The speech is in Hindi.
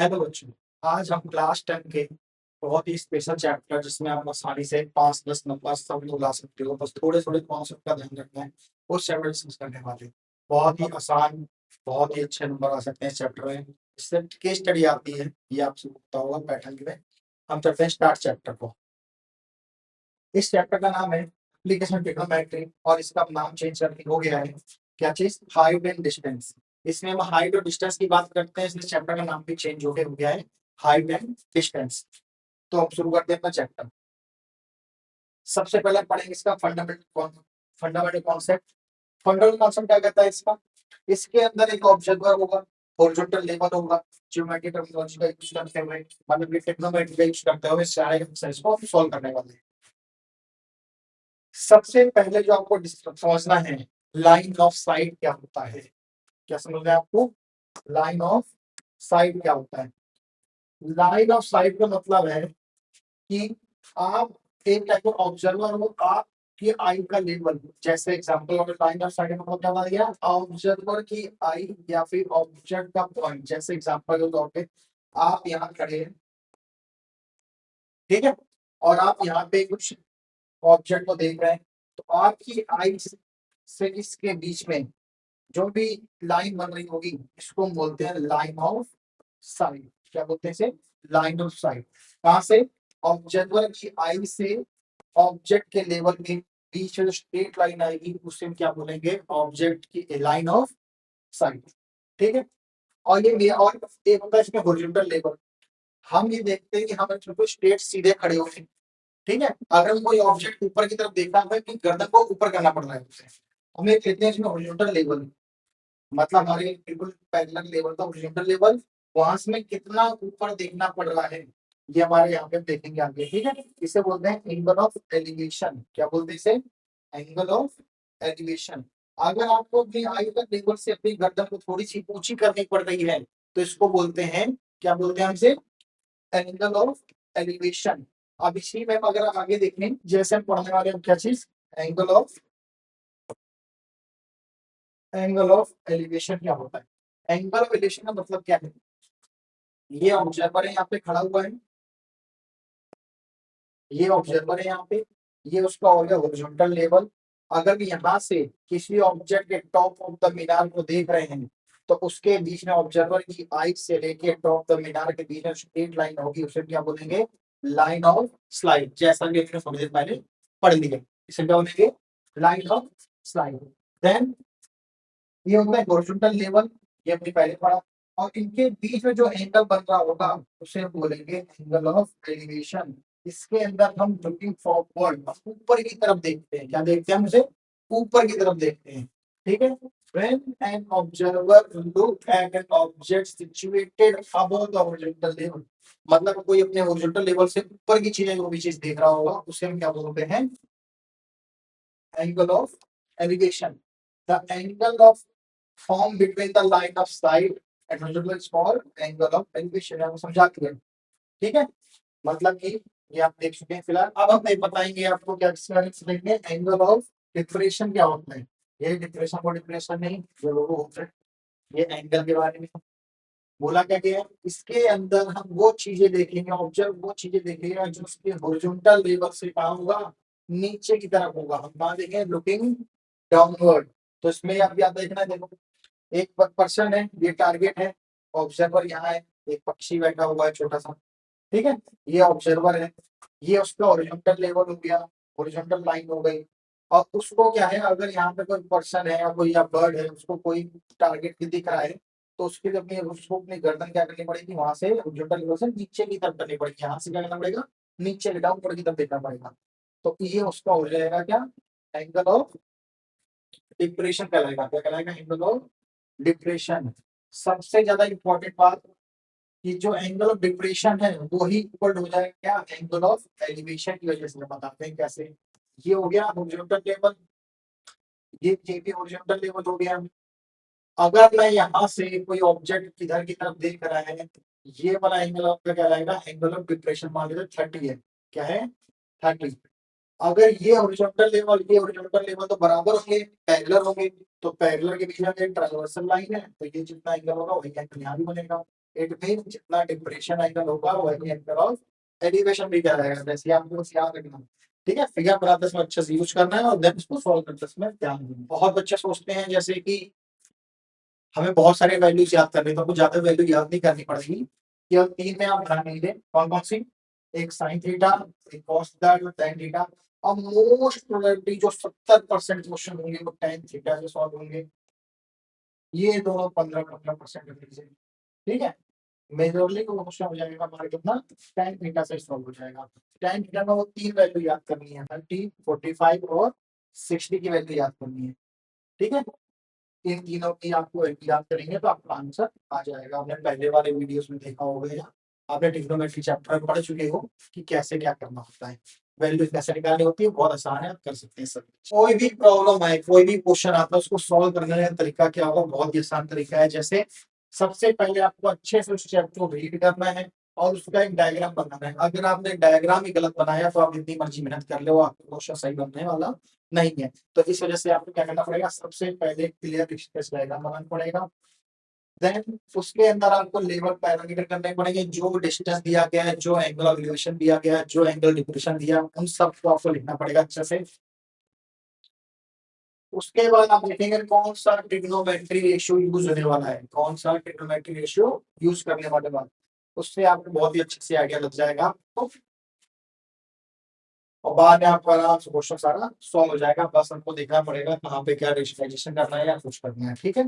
हेलो बच्चों, आज हम क्लास 10 के बहुत ही स्पेशल चैप्टर जिसमें आप आसानी से 5-10 नंबर सब लोग ला सकते हो, बस थोड़े थोड़े कॉन्सेप्ट का ध्यान रखना है। उस चैप्टर डिस्कस करने वाले हैं। बहुत ही आसान, बहुत ही अच्छे नंबर आ सकते हैं इस चैप्टर में। इससे केस स्टडी आती है, ये आपसे पता होगा पैटर्न में। हम चलते हैं स्टार्ट चैप्टर को। इस चैप्टर का नाम है एप्लीकेशन ट्रिग्नोमेट्री और इसका नाम चेंज करके हो गया है क्या चीज, हाइट एंड डिस्टेंस। इसमें हम हाइट और डिस्टेंस की बात करते हैं, इसलिए चैप्टर का नाम भी चेंज हो गया है हाइट एंड डिस्टेंस। तो हम शुरू करते हैं अपना चैप्टर। सबसे पहले पढ़ेंगे इसका फंडामेंटल कॉन्सेप्ट। फंडामेंटल कॉन्सेप्ट क्या कहता है इसका, इसके अंदर एक ऑब्जर्वर होगा, हॉरिजॉन्टल लेवल होगा, ज्योमेट्री टर्मिनोलॉजी का यूज करते हुए, मतलब कि ट्रिग्नोमेट्री का यूज करते हुए सारे एक्सरसाइज को सॉल्व करने वाले हैं। सबसे पहले जो आपको समझना है, लाइन ऑफ साइट क्या होता है। क्या समझना है आपको, लाइन ऑफ साइट क्या होता है। लाइन ऑफ साइट का मतलब है कि आप एक टाइप ऑफ ऑब्जर्वर हो, आपकी आई का लेवल, जैसे example of line of site मतलब क्या दिया, ऑब्जर्वर की आई या फिर ऑब्जेक्ट का पॉइंट। जैसे एग्जांपल के तौर पे आप यहाँ खड़े हैं, ठीक है, और आप यहाँ पे कुछ ऑब्जेक्ट को देख रहे हैं, तो आपकी आई से इसके बीच में जो भी लाइन बन रही होगी इसको हम बोलते हैं लाइन ऑफ साइट। क्या बोलते हैं इसे, लाइन ऑफ साइट। कहां से, ऑब्जर्वर की आई से ऑब्जेक्ट के लेवल में बीच में जो स्ट्रेट लाइन आएगी उसे हम क्या बोलेंगे, ऑब्जेक्ट की लाइन ऑफ साइट। ठीक है, और और एक होता है इसमें हॉरिजॉन्टल लेवल। हम ये देखते हैं कि हम बिल्कुल स्ट्रेट सीधे खड़े हो, ठीक है। अगर कोई ऑब्जेक्ट ऊपर की तरफ देखना है कि गर्दन को ऊपर करना पड़ रहा है उसे, हम ये कहते हैं इसमें हॉरिजॉन्टल लेवल। मतलब हमारे बिल्कुल पैरेलल लेवल था हॉरिजॉन्टल लेवल, वहां से में कितना ऊपर देखना पड़ रहा है ये हमारे यहाँ पे हम देखेंगे आगे, ठीक है। इसे बोलते हैं एंगल ऑफ एलिवेशन। क्या बोलते हैं इसे, एंगल ऑफ एलिवेशन। अगर आपको अपनी आई का लेवल से अपनी गर्दन को थोड़ी सी ऊंची करनी पड़ रही है तो इसको बोलते हैं, क्या बोलते हैं हम इसे, एंगल ऑफ एलिवेशन। अब इसी में अगर आगे देखें, जैसे हम पढ़ने वाले हैं क्या चीज, एंगल ऑफ एलिवेशन क्या होता है। एंगल ऑफ एलिवेशन का मतलब क्या है, ये ऑब्जर्वर है यहाँ पे खड़ा हुआ है, ये ऑब्जर्वर है यहाँ पे, ये उसका हो गया हॉरिजॉन्टल लेवल। अगर यहाँ से किसी ऑब्जेक्ट के टॉप ऑफ द मीनार को देख रहे हैं तो उसके बीच में ऑब्जर्वर की आई से लेके टॉप द मीनार के बीच में स्ट्रेट लाइन होगी, उसे क्या बोलेंगे, लाइन ऑफ स्लाइड। जैसा कि हमने थोड़ी देर पहले पढ़ लिया, इसे क्या बोलेंगे, लाइन ऑफ स्लाइड। देन ये होता है हॉरिजॉन्टल लेवल, ये हमने पहले पढ़ा। और इनके बीच में जो एंगल बन रहा होगा उसे हम बोलेंगे एंगल ऑफ एलिवेशन। इसके अंदर हम लुकिंग फॉरवर्ड, ऊपर की तरफ देखते हैं। क्या देखते हैं हम उसे, ऊपर की तरफ देखते हैं, ठीक है। When an observer look at an object situated above the horizontal level, मतलब कोई अपने horizontal level से ऊपर की चीजें, जो भी चीज देख रहा होगा उसे हम क्या बोलते हैं, angle of elevation. The angle of form between the line of sight and horizontal is called angle of elevation। आपको समझा दिया, ठीक है। मतलब कि ये आप देख चुके हैं फिलहाल। अब हम एक बताएंगे आपको, क्या देखेंगे एंगल ऑफ डिफरेंशिएशन क्या होता है। ये डिफरेंशिएशन को डिफरेंशिएशन नहीं, जो लोगों होता है, ये एंगल के बारे में बोला क्या गया है। इसके अंदर हम वो चीजें देखेंगे, ऑब्जर्व वो चीजें देखेंगे जो उसके हॉरिजॉन्टल लेवल से कहाँ होगा, नीचे की तरफ होगा। हम कहाँ देखेंगे, लुकिंग डाउनवर्ड। तो इसमें आप याद देखना, देखो एक पर्सन है, ये टारगेट है, ऑब्जर्वर यहाँ है, एक पक्षी बैठा हुआ है छोटा सा, ठीक है, ये ऑब्जर्वर है, ये उसका हॉरिजॉन्टल लेवल हो गया, हॉरिजॉन्टल लाइन हो गई। और उसको क्या है, अगर यहाँ पे कोई पर्सन है या कोई या बर्ड है, उसको कोई टारगेट दिख रहा है तो उसके लिए अपनी उसको अपनी गर्दन क्या करनी पड़ेगी, वहां से हॉरिजॉन्टल लेवल से नीचे की तरफ करनी पड़ेगी। यहाँ से क्या करना पड़ेगा, नीचे डाउनवर्ड की तरफ देखना पड़ेगा। तो ये उसका हो जाएगा क्या, एंगल ऑफ डिप्रेशन कहलाएगा। क्या कहलाएगा, एंगल ऑफ डिप्रेशन। सबसे ज्यादा इंपॉर्टेंट बात, कि जो एंगल ऑफ डिप्रेशन है वो ही इक्वल हो जाएगा क्या, एंगल ऑफ एलिवेशन की वजह से। बताते हैं कैसे। ये हो गया हॉरिजॉन्टल लेवल, ये भी हॉरिजॉन्टल लेवल हो गया। अगर मैं यहाँ से कोई ऑब्जेक्ट इधर की तरफ देख रहा है, ये वाला एंगल ऑफ क्या कहलाएगा, एंगल ऑफ डिप्रेशन मान लीजिए 30 है। क्या है, 30। अगर ये हॉरिजॉन्टल लेवल, ये हॉरिजॉन्टल लेवल तो बराबर होंगे, पैरेलल होंगे। तो पैरेलल के बीच में एक ट्रांसवर्सल लाइन है, तो ये जितना एंगल होगा वही एंगल यहाँ भी बनेगा। इट मीन जितना डिप्रेशन एंगल होगा वही एंगल ऑफ एलिवेशन भी कराएगा। जैसे आपको बस याद रखना, ठीक है। फिगर ब्रैकेट्स में अच्छे से यूज करना है और देन इसको सॉल्व करते समय ध्यान देना। बहुत बच्चे सोचते हैं जैसे कि हमें बहुत सारे वैल्यूज याद करने, तो कुछ ज्यादा वैल्यू याद नहीं करनी पड़ेगी। केवल तीन में आप ध्यान नहीं दें। कौन कौन सी? एक साइन थीटा, एक कॉस थीटा, tan थीटा, और मोस्ट प्रोबेबिलिटी जो 70% क्वेश्चन होंगे वो tan थीटा से सॉल्व होंगे। ये दोनों 15-15% से, ठीक है। मेजरली को क्वेश्चन हो जाएगा हमारा कितना, tan थीटा से सॉल्व हो जाएगा। tan थीटा में वो तीन वैल्यू याद करनी है, 30, 45 और 60 की वैल्यू याद करनी है, ठीक है। इन तीनों की आपको याद करेंगे तो आपका आंसर आ जाएगा। आपने पहले वाले वीडियोस में देखा होगा या आपने ट्रिग्नोमेट्री चैप्टर में पढ़ चुके हो कि कैसे क्या करना होता है, वैल्यू कैसे निकालनी होती है। बहुत आसान है, आप कर सकते हैं सब। कोई भी प्रॉब्लम आए, कोई भी क्वेश्चन आता है, उसको सॉल्व करने का तरीका क्या होगा? बहुत ही आसान तरीका है। जैसे सबसे पहले आपको अच्छे से उस चैप्टर को रीड करना है और उसका एक डायग्राम बनाना है। अगर आपने डायग्राम ही गलत बनाया तो आप जितनी मर्जी मेहनत कर ले, वो आपका क्वेश्चन सही बनने वाला नहीं है। तो इस वजह से आपको क्या करना पड़ेगा, सबसे पहले क्लियर स्केच डायग्राम बनाना पड़ेगा। देन उसके अंदर आपको लेवल पैरामीटर करने पड़ेंगे, जो डिस्टेंस दिया गया है, जो एंगल ऑफ एलिवेशन दिया गया है, जो एंगल डिप्रेशन दिया है, उन सबको आपको लिखना पड़ेगा अच्छे से। उसके बाद आप लिखेंगे कौन सा ट्रिग्नोमेट्री रेशियो यूज होने वाला है, कौन सा ट्रिग्नोमेट्री रेशियो यूज करने वाले बाद उससे आपको बहुत ही अच्छे से आइडिया लग जाएगा और बाद में आपका आराम से क्वेश्चन सारा सॉल्व हो जाएगा। बस हमको देखना पड़ेगा कहाँ पे क्या रेशनलाइजेशन करना है या कुछ करना है, ठीक है।